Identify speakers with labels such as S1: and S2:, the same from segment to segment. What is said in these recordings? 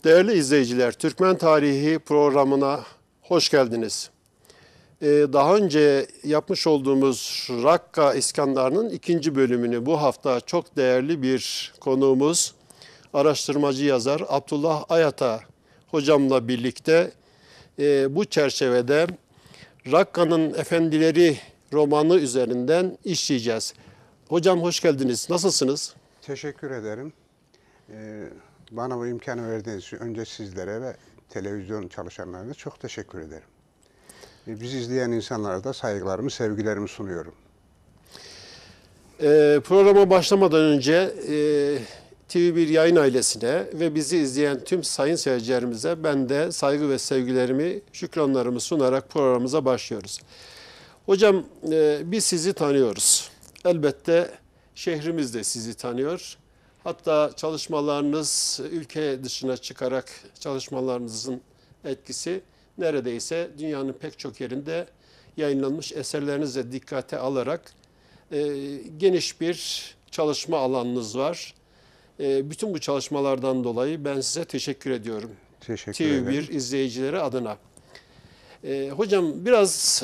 S1: Değerli izleyiciler, Türkmen Tarihi programına hoş geldiniz. Daha önce yapmış olduğumuz Rakka İskandar'ın ikinci bölümünü bu hafta çok değerli bir konuğumuz, araştırmacı yazar Abdullah Ayata hocamla birlikte bu çerçevede Rakka'nın Efendileri romanı üzerinden işleyeceğiz. Hocam hoş geldiniz. Nasılsınız?
S2: Teşekkür ederim. Bana bu imkanı verdiğiniz için önce sizlere ve televizyon çalışanlarına çok teşekkür ederim. Bizi izleyen insanlara da saygılarımı, sevgilerimi sunuyorum.
S1: Programa başlamadan önce TV1 yayın ailesine ve bizi izleyen tüm sayın seyircilerimize ben de saygı ve sevgilerimi, şükranlarımı sunarak programımıza başlıyoruz. Hocam biz sizi tanıyoruz. Elbette şehrimiz de sizi tanıyor. Hatta çalışmalarınız ülke dışına çıkarak çalışmalarınızın etkisi neredeyse dünyanın pek çok yerinde yayınlanmış eserlerinizle dikkate alarak geniş bir çalışma alanınız var. Bütün bu çalışmalardan dolayı ben size teşekkür ediyorum.
S2: Teşekkür ederim.
S1: TV1 izleyicileri adına. Hocam biraz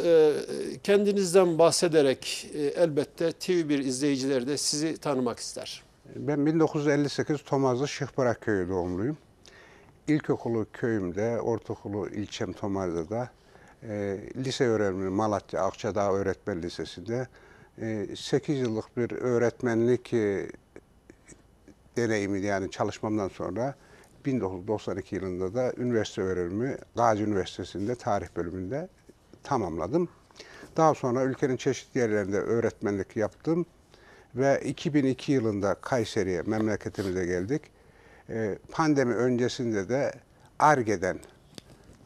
S1: kendinizden bahsederek elbette TV1 izleyicileri de sizi tanımak ister.
S2: Ben 1958 Tomazlı Şıhbırak Köyü doğumluyum. İlkokulu köyümde, ortaokulu ilçem Tomazlı'da, lise öğrenimi Malatya Akçadağ Öğretmen Lisesi'nde 8 yıllık bir öğretmenlik deneyimi yani çalışmamdan sonra 1992 yılında da üniversite öğrenimi Gazi Üniversitesi'nde tarih bölümünde tamamladım. Daha sonra ülkenin çeşitli yerlerinde öğretmenlik yaptım ve 2002 yılında Kayseri'ye, memleketimize geldik. Pandemi öncesinde de Ar-Ge'den,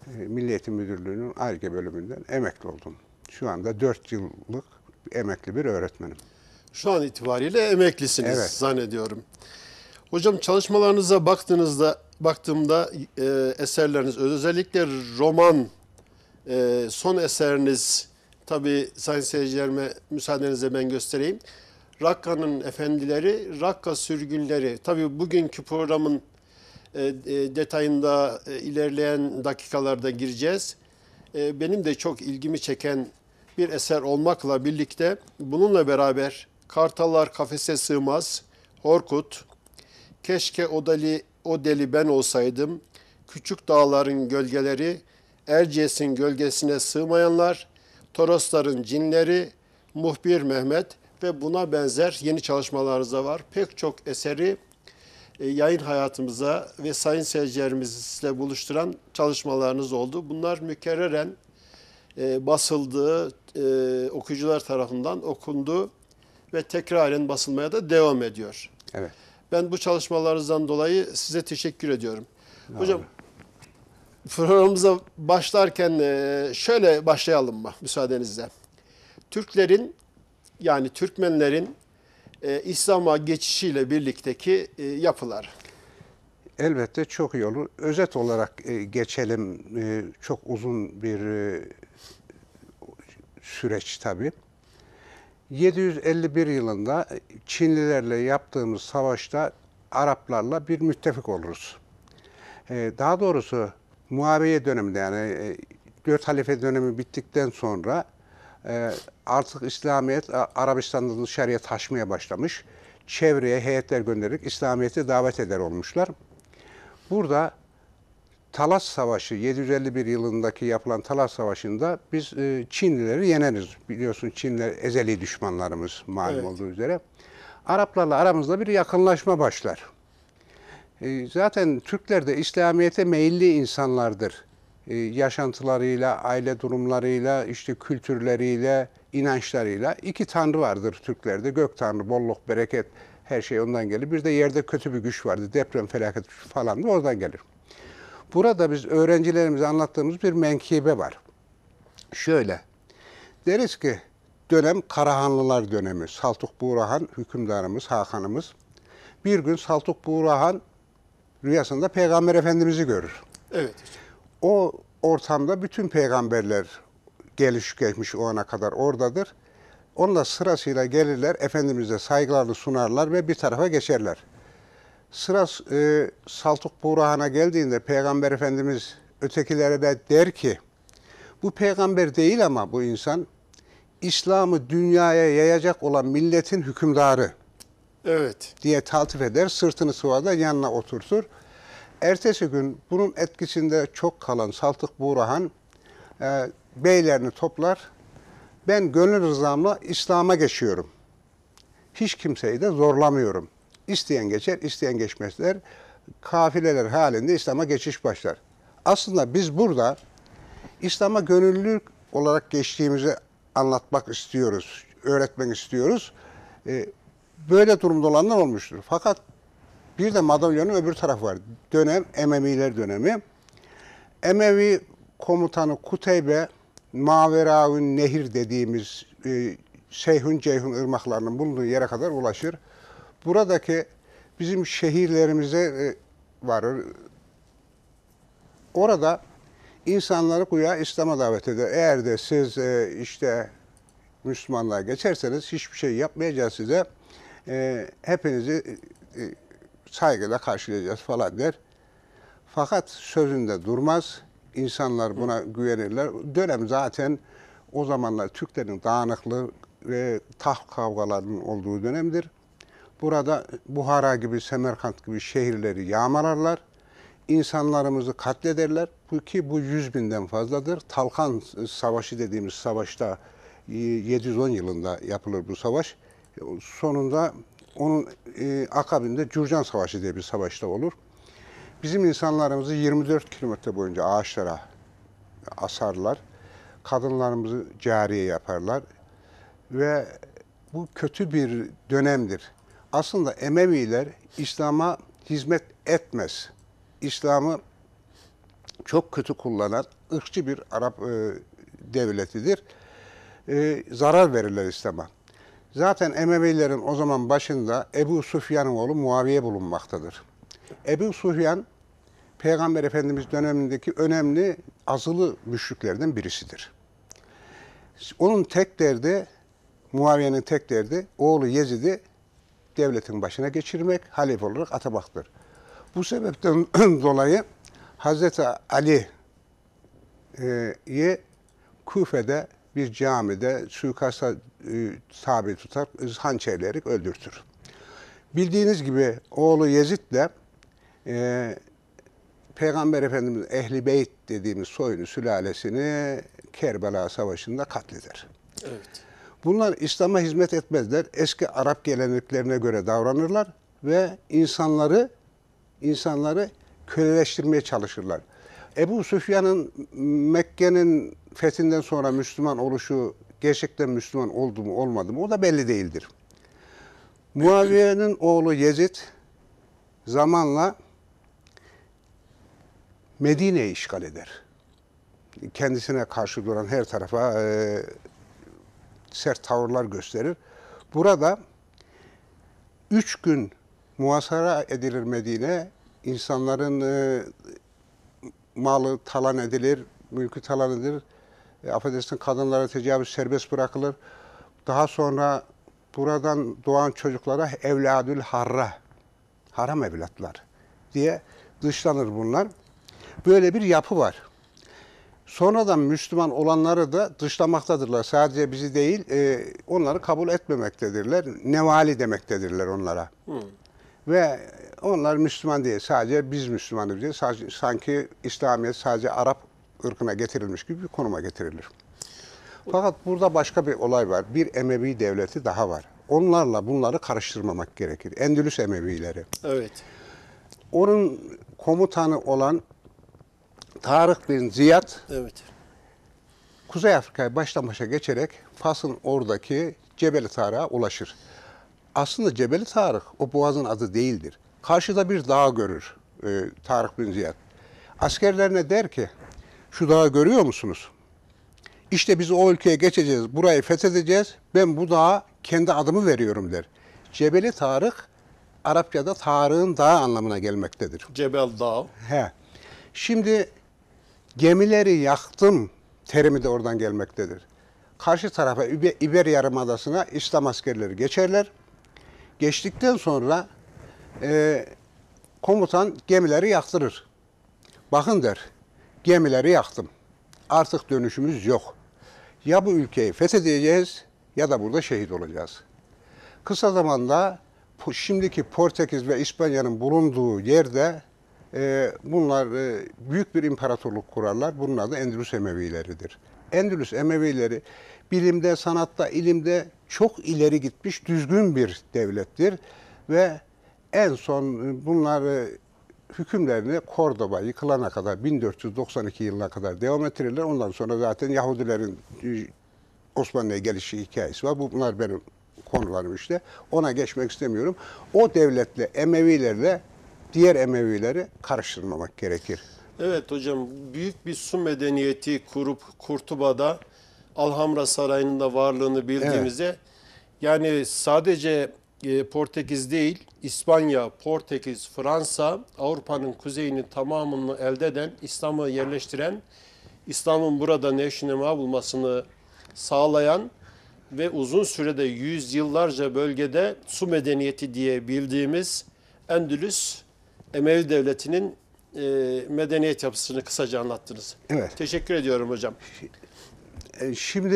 S2: Milli Eğitim Müdürlüğü'nün Ar-Ge bölümünden emekli oldum. Şu anda 4 yıllık emekli bir öğretmenim.
S1: Şu an itibariyle emeklisiniz
S2: Evet.
S1: zannediyorum. Hocam çalışmalarınıza baktığımda eserleriniz özellikle roman son eseriniz tabii sayın seyircilerime müsaadenizle ben göstereyim. Rakka'nın Efendileri, Rakka Sürgünleri. Tabii bugünkü programın detayında ilerleyen dakikalarda gireceğiz. Benim de çok ilgimi çeken bir eser olmakla birlikte bununla beraber Kartallar Kafese Sığmaz, Horkut, Keşke o deli ben olsaydım, Küçük Dağların Gölgeleri, Erciyes'in Gölgesine Sığmayanlar, Torosların Cinleri, Muhbir Mehmet ve buna benzer yeni çalışmalarınız da var. Pek çok eseri yayın hayatımıza ve sayın seyircilerimizle buluşturan çalışmalarınız oldu. Bunlar mükerreren basıldı, okuyucular tarafından okundu ve tekraren basılmaya da devam ediyor.
S2: Evet.
S1: Ben bu çalışmalarınızdan dolayı size teşekkür ediyorum. Hocam programımıza başlarken şöyle başlayalım mı müsaadenizle? Türklerin yani Türkmenlerin İslam'a geçişiyle birlikteki yapılar.
S2: Elbette çok iyi olur. Özet olarak geçelim. Çok uzun bir süreç tabii. 751 yılında Çinlilerle yaptığımız savaşta Araplarla bir müttefik oluruz. Daha doğrusu Muaviye döneminde yani 4 halife dönemi bittikten sonra artık İslamiyet Arabistan'da dışarıya taşmaya başlamış. Çevreye heyetler göndererek İslamiyet'i davet eder olmuşlar. Burada Talas Savaşı, 751 yılındaki yapılan Talas Savaşı'nda biz Çinlileri yeneriz. Biliyorsun Çinliler ezeli düşmanlarımız malum olduğu üzere. Araplarla aramızda bir yakınlaşma başlar. Zaten Türkler de İslamiyet'e meyilli insanlardır. Yaşantılarıyla, aile durumlarıyla, işte kültürleriyle, inançlarıyla. 2 tanrı vardır Türklerde. Gök tanrı, bolluk, bereket, her şey ondan gelir. Bir de yerde kötü bir güç vardır. Deprem, felaket falan da oradan gelir. Burada biz öğrencilerimize anlattığımız bir menkıbe var. Şöyle, deriz ki dönem Karahanlılar dönemi. Saltuk Buğrahan hükümdarımız, Hakan'ımız. Bir gün Saltuk Buğrahan rüyasında Peygamber Efendimiz'i görür.
S1: Evet.
S2: O ortamda bütün peygamberler geliş geçmiş o ana kadar oradadır. Onunla sırasıyla gelirler, Efendimiz'e saygılarını sunarlar ve bir tarafa geçerler. Sıra Saltuk Burhan'a geldiğinde Peygamber Efendimiz ötekilere de der ki, bu peygamber değil ama bu insan, İslam'ı dünyaya yayacak olan milletin hükümdarı
S1: Evet.
S2: diye taltif eder, sırtını sıvada yanına oturtur. Ertesi gün bunun etkisinde çok kalan Saltuk Burhan beylerini toplar, ben gönül rızamla İslam'a geçiyorum. Hiç kimseyi de zorlamıyorum. İsteyen geçer, isteyen geçmezler. Kafileler halinde İslam'a geçiş başlar. Aslında biz burada İslam'a gönüllülük olarak geçtiğimizi anlatmak istiyoruz, öğretmek istiyoruz. Böyle durumda olanlar olmuştur. Fakat bir de madalyonun öbür tarafı var. Dönem Emeviler dönemi. Emevi komutanı Kuteybe, Maveraun Nehir dediğimiz Seyhun Ceyhun ırmaklarının bulunduğu yere kadar ulaşır. Buradaki bizim şehirlerimize varır. Orada insanları güya İslam'a davet eder. Eğer de siz işte Müslümanlığa geçerseniz hiçbir şey yapmayacağız size. Hepinizi saygıyla karşılayacağız falan der. Fakat sözünde durmaz. İnsanlar buna güvenirler. Dönem zaten o zamanlar Türklerin dağınıklığı ve taht kavgalarının olduğu dönemdir. Burada Buhara gibi, Semerkant gibi şehirleri yağmalarlar. İnsanlarımızı katlederler. Bu 100 binden fazladır. Talkan Savaşı dediğimiz savaşta 710 yılında yapılır bu savaş. Sonunda onun akabinde Cürcan Savaşı diye bir savaşta olur. Bizim insanlarımızı 24 kilometre boyunca ağaçlara asarlar. Kadınlarımızı cariye yaparlar. Ve bu kötü bir dönemdir. Aslında Emeviler İslam'a hizmet etmez. İslam'ı çok kötü kullanan ırkçı bir Arap devletidir. Zarar verirler İslam'a. Zaten Emevilerin o zaman başında Ebu Süfyan'ın oğlu Muaviye bulunmaktadır. Ebu Süfyan, Peygamber Efendimiz dönemindeki önemli azılı müşriklerden birisidir. Onun tek derdi, Muaviye'nin tek derdi, oğlu Yezid'i devletin başına geçirmek, halife olarak atamaktır. Bu sebepten dolayı Hazreti Ali'yi Küfe'de bir camide suikasta tabi tutar, hançerleyerek öldürtür. Bildiğiniz gibi oğlu Yezid'le Peygamber Efendimiz Ehl-i Beyt dediğimiz soyunu, sülalesini Kerbela Savaşı'nda katleder.
S1: Evet.
S2: Bunlar İslam'a hizmet etmezler. Eski Arap geleneklerine göre davranırlar ve insanları köleleştirmeye çalışırlar. Ebu Süfyan'ın Mekke'nin fethinden sonra Müslüman oluşu gerçekten Müslüman oldu mu olmadı mı o da belli değildir. Muaviye'nin oğlu Yezid zamanla Medine'yi işgal eder. Kendisine karşı duran her tarafa sert tavırlar gösterir. Burada 3 gün muhasara edilir Medine. İnsanların malı talan edilir, mülkü talan edilir. Affedersin, kadınlara tecavüz serbest bırakılır. Daha sonra buradan doğan çocuklara evladül harra, haram evlatlar diye dışlanır bunlar. Böyle bir yapı var. Sonradan Müslüman olanları da dışlamaktadırlar. Sadece bizi değil, onları kabul etmemektedirler. Nevali demektedirler onlara. Ve onlar Müslüman değil, sadece biz Müslümanız diye sanki İslamiyet sadece Arap ırkına getirilmiş gibi bir konuma getirilir. Fakat burada başka bir olay var. Bir Emevi devleti daha var. Onlarla bunları karıştırmamak gerekir. Endülüs Emevileri.
S1: Evet.
S2: Onun komutanı olan Tarık bin Ziyad,
S1: Evet.
S2: Kuzey Afrika'ya baştan başa geçerek Fas'ın oradaki Cebeli Tarık'a ulaşır. Aslında Cebeli Tarık o boğazın adı değildir. Karşıda bir dağ görür Tarık bin Ziyad. Askerlerine der ki, şu dağı görüyor musunuz? İşte biz o ülkeye geçeceğiz, burayı fethedeceğiz. Ben bu dağa kendi adımı veriyorum der. Cebeli Tarık, Arapçada Tarık'ın dağı anlamına gelmektedir.
S1: Cebel Dağ.
S2: He. Şimdi gemileri yaktım terimi de oradan gelmektedir. Karşı tarafa İber Yarımadası'na İslam askerleri geçerler. Geçtikten sonra komutan gemileri yaktırır. Bakın der, gemileri yaktım. Artık dönüşümüz yok. Ya bu ülkeyi fethedeceğiz ya da burada şehit olacağız. Kısa zamanda şimdiki Portekiz ve İspanya'nın bulunduğu yerde bunlar büyük bir imparatorluk kurarlar. Bunun adı Endülüs Emevileridir. Endülüs Emevileri bilimde, sanatta, ilimde çok ileri gitmiş düzgün bir devlettir. Ve en son bunlar hükümlerini Kordoba yıkılana kadar 1492 yılına kadar devam ettirirler. Ondan sonra zaten Yahudilerin Osmanlı'ya gelişi hikayesi var. Bunlar benim konularım işte. Ona geçmek istemiyorum. O devletle, Emevilerle diğer Emevileri karıştırmamak gerekir.
S1: Evet hocam, büyük bir su medeniyeti kurup Kurtuba'da Alhambra Sarayı'nın da varlığını bildiğimizde yani sadece Portekiz değil, İspanya, Portekiz, Fransa, Avrupa'nın kuzeyinin tamamını elde eden, İslam'ı yerleştiren, İslam'ın burada nevşinema bulmasını sağlayan ve uzun sürede yüzyıllarca bölgede su medeniyeti diye bildiğimiz Endülüs Emevi Devleti'nin medeniyet yapısını kısaca anlattınız.
S2: Evet.
S1: Teşekkür ediyorum hocam.
S2: Şimdi